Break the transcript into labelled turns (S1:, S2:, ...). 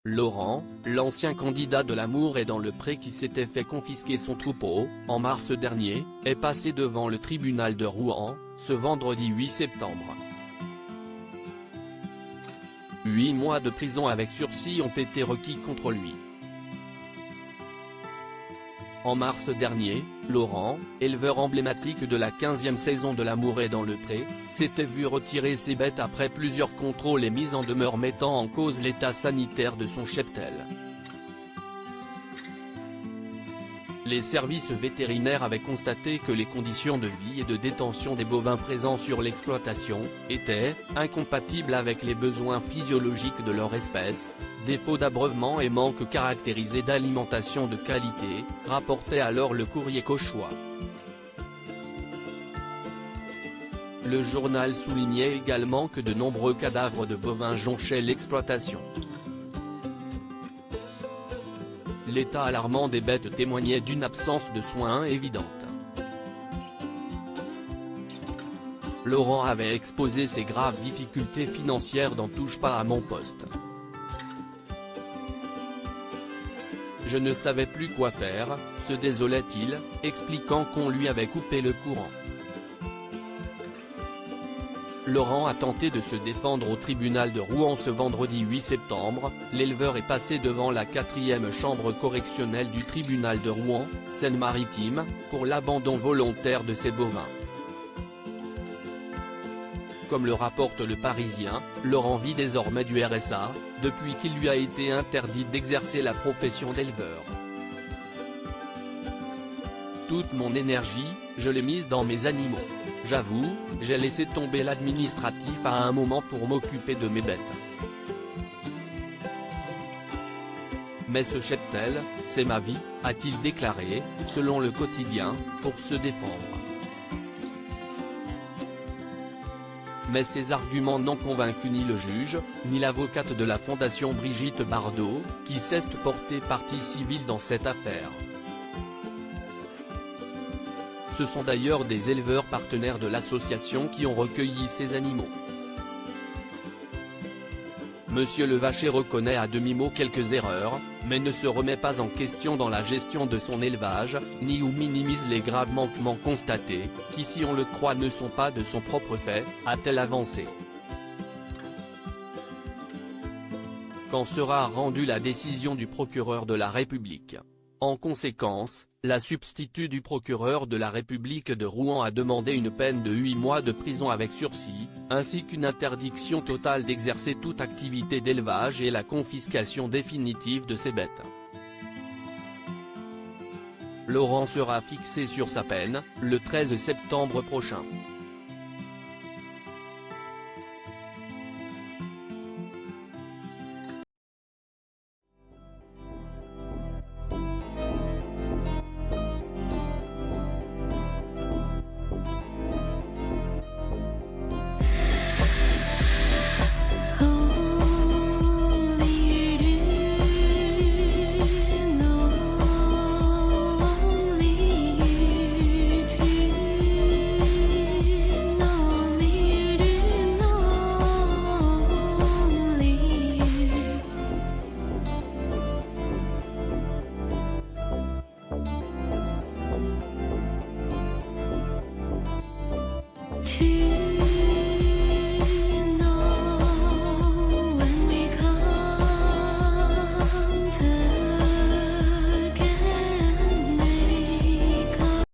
S1: Laurent, l'ancien candidat de l'Amour est dans le Pré qui s'était fait confisquer son troupeau, en mars dernier, est passé devant le tribunal de Rouen, ce vendredi 8 septembre. 8 mois de prison avec sursis ont été requis contre lui. En mars dernier, Laurent, éleveur emblématique de la 15e saison de l'Amour est dans le Pré, s'était vu retirer ses bêtes après plusieurs contrôles et mises en demeure mettant en cause l'état sanitaire de son cheptel. Les services vétérinaires avaient constaté que les conditions de vie et de détention des bovins présents sur l'exploitation étaient incompatibles avec les besoins physiologiques de leur espèce, défaut d'abreuvement et manque caractérisé d'alimentation de qualité, rapportait alors le Courrier cauchois. Le journal soulignait également que de nombreux cadavres de bovins jonchaient l'exploitation. L'état alarmant des bêtes témoignait d'une absence de soins évidente. Laurent avait exposé ses graves difficultés financières dans Touche pas à mon poste. Je ne savais plus quoi faire, se désolait-il, expliquant qu'on lui avait coupé le courant. Laurent a tenté de se défendre au tribunal de Rouen ce vendredi 8 septembre, l'éleveur est passé devant la 4e chambre correctionnelle du tribunal de Rouen, Seine-Maritime, pour l'abandon volontaire de ses bovins. Comme le rapporte Le Parisien, Laurent vit désormais du RSA, depuis qu'il lui a été interdit d'exercer la profession d'éleveur. Toute mon énergie, je l'ai mise dans mes animaux. J'avoue, j'ai laissé tomber l'administratif à un moment pour m'occuper de mes bêtes. Mais ce cheptel, c'est ma vie, a-t-il déclaré, selon Le Quotidien, pour se défendre. Mais ces arguments n'ont convaincu ni le juge, ni l'avocate de la Fondation Brigitte Bardot, qui s'est portée partie civile dans cette affaire. Ce sont d'ailleurs des éleveurs partenaires de l'association qui ont recueilli ces animaux. Monsieur Levacher reconnaît à demi-mot quelques erreurs, mais ne se remet pas en question dans la gestion de son élevage, ni ou minimise les graves manquements constatés, qui si on le croit ne sont pas de son propre fait, a-t-elle avancé. Quand sera rendue la décision du procureur de la République? En conséquence, la substitut du procureur de la République de Rouen a demandé une peine de 8 mois de prison avec sursis, ainsi qu'une interdiction totale d'exercer toute activité d'élevage et la confiscation définitive de ses bêtes. Laurent sera fixé sur sa peine, le 13 septembre prochain.